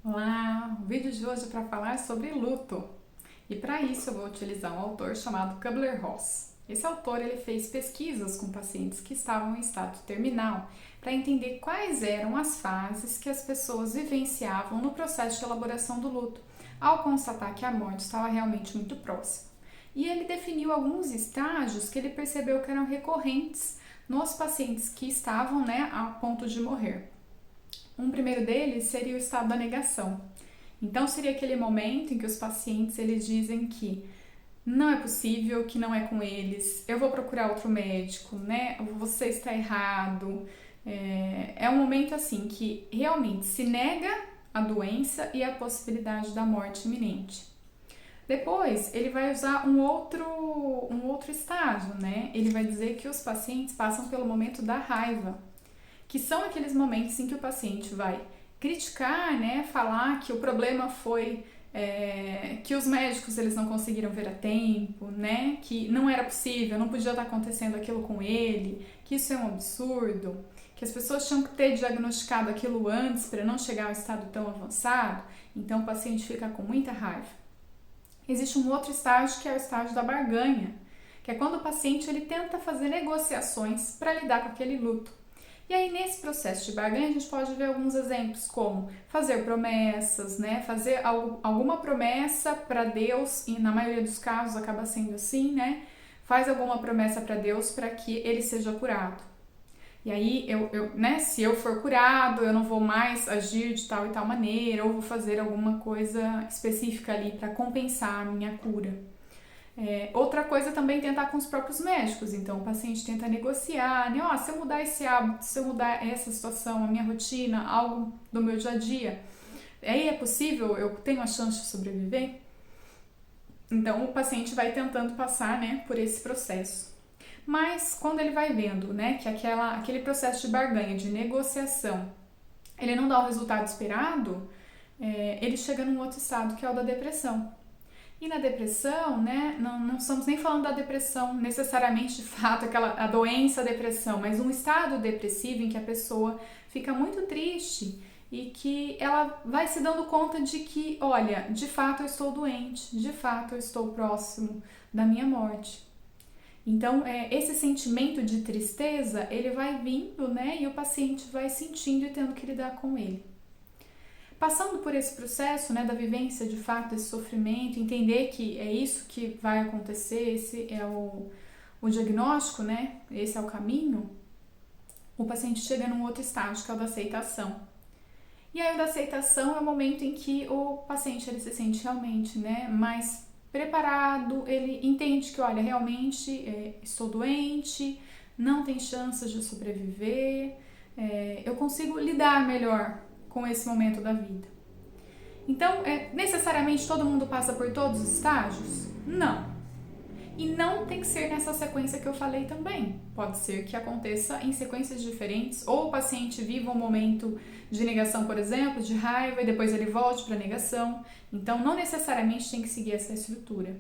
Olá, o vídeo de hoje é para falar sobre luto. E para isso eu vou utilizar um autor chamado Kubler-Ross. Esse autor ele fez pesquisas com pacientes que estavam em estado terminal para entender quais eram as fases que as pessoas vivenciavam no processo de elaboração do luto, ao constatar que a morte estava realmente muito próxima. E ele definiu alguns estágios que ele percebeu que eram recorrentes nos pacientes que estavam, a ponto de morrer. Um primeiro deles seria o estado da negação. Então seria aquele momento em que os pacientes eles dizem que não é possível, que não é com eles, eu vou procurar outro médico, né? Você está errado. É um momento assim que realmente se nega a doença e a possibilidade da morte iminente. Depois, ele vai usar um outro estágio, né? Ele vai dizer que os pacientes passam pelo momento da raiva, que são aqueles momentos em que o paciente vai criticar, né, falar que o problema foi que os médicos eles não conseguiram ver a tempo, né, que não era possível, não podia estar acontecendo aquilo com ele, que isso é um absurdo, que as pessoas tinham que ter diagnosticado aquilo antes para não chegar ao estado tão avançado. Então o paciente fica com muita raiva. Existe um outro estágio que é o estágio da barganha, que é quando o paciente ele tenta fazer negociações para lidar com aquele luto. E aí, nesse processo de barganha, a gente pode ver alguns exemplos, como fazer promessas, né? Fazer alguma promessa para Deus, e na maioria dos casos acaba sendo assim, né? Faz alguma promessa para Deus para que ele seja curado. E aí, né, se eu for curado, eu não vou mais agir de tal e tal maneira, ou vou fazer alguma coisa específica ali para compensar a minha cura. Outra coisa também é tentar com os próprios médicos. Então, o paciente tenta negociar, né? Se eu mudar esse hábito, se eu mudar essa situação, a minha rotina, algo do meu dia a dia, aí é possível, eu tenho a chance de sobreviver? Então, o paciente vai tentando passar, né, por esse processo. Mas, quando ele vai vendo, né, que aquele processo de barganha, de negociação, ele não dá o resultado esperado, ele chega num outro estado, que é o da depressão. E na depressão, né, não estamos nem falando da depressão necessariamente de fato, a doença a depressão, mas um estado depressivo em que a pessoa fica muito triste e que ela vai se dando conta de que, olha, de fato eu estou doente, de fato eu estou próximo da minha morte. Então, esse sentimento de tristeza, ele vai vindo, né, e o paciente vai sentindo e tendo que lidar com ele. Passando por esse processo, né, da vivência de fato desse sofrimento, entender que é isso que vai acontecer, esse é o diagnóstico, né, esse é o caminho, o paciente chega num outro estágio, que é o da aceitação. E aí o da aceitação é o momento em que o paciente ele se sente realmente, né, mais preparado, ele entende que, olha, realmente estou doente, não tem chances de sobreviver, eu consigo lidar melhor com esse momento da vida. Então, necessariamente todo mundo passa por todos os estágios? Não. E não tem que ser nessa sequência que eu falei também. Pode ser que aconteça em sequências diferentes, ou o paciente viva um momento de negação, por exemplo, de raiva, e depois ele volte para a negação. Então, não necessariamente tem que seguir essa estrutura.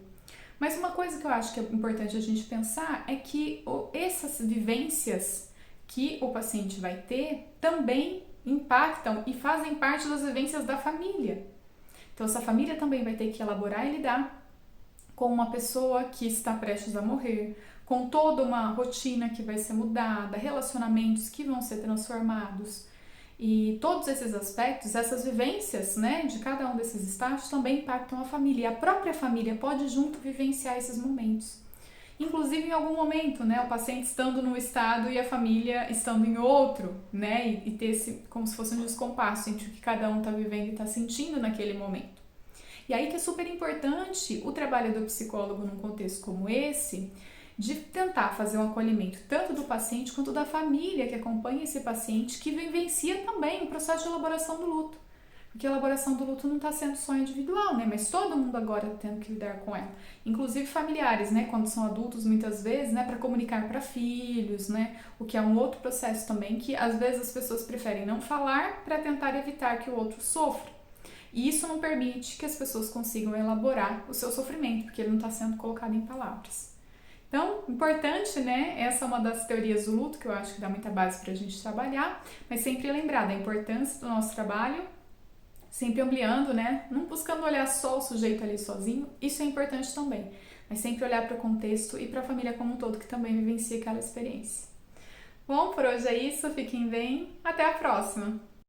Mas uma coisa que eu acho que é importante a gente pensar é que essas vivências que o paciente vai ter também impactam e fazem parte das vivências da família. Então, essa família também vai ter que elaborar e lidar com uma pessoa que está prestes a morrer, com toda uma rotina que vai ser mudada, relacionamentos que vão ser transformados. E todos esses aspectos, essas vivências, né, de cada um desses estágios também impactam a família. E a própria família pode junto vivenciar esses momentos. Inclusive em algum momento, né, o paciente estando num estado e a família estando em outro, né, e ter esse, como se fosse um descompasso entre o que cada um está vivendo e está sentindo naquele momento. E aí que é super importante o trabalho do psicólogo num contexto como esse, de tentar fazer um acolhimento tanto do paciente quanto da família que acompanha esse paciente, que vivencia também o processo de elaboração do luto. Porque a elaboração do luto não está sendo só individual, né? Mas todo mundo agora está tendo que lidar com ela. Inclusive familiares, né? Quando são adultos, muitas vezes, né? Para comunicar para filhos, né? O que é um outro processo também, que às vezes as pessoas preferem não falar para tentar evitar que o outro sofra. E isso não permite que as pessoas consigam elaborar o seu sofrimento, porque ele não está sendo colocado em palavras. Então, importante, né? Essa é uma das teorias do luto que eu acho que dá muita base para a gente trabalhar, mas sempre lembrar da importância do nosso trabalho sempre ampliando, né? Não buscando olhar só o sujeito ali sozinho, isso é importante também, mas sempre olhar para o contexto e para a família como um todo que também vivencia aquela experiência. Bom, por hoje é isso, fiquem bem, até a próxima!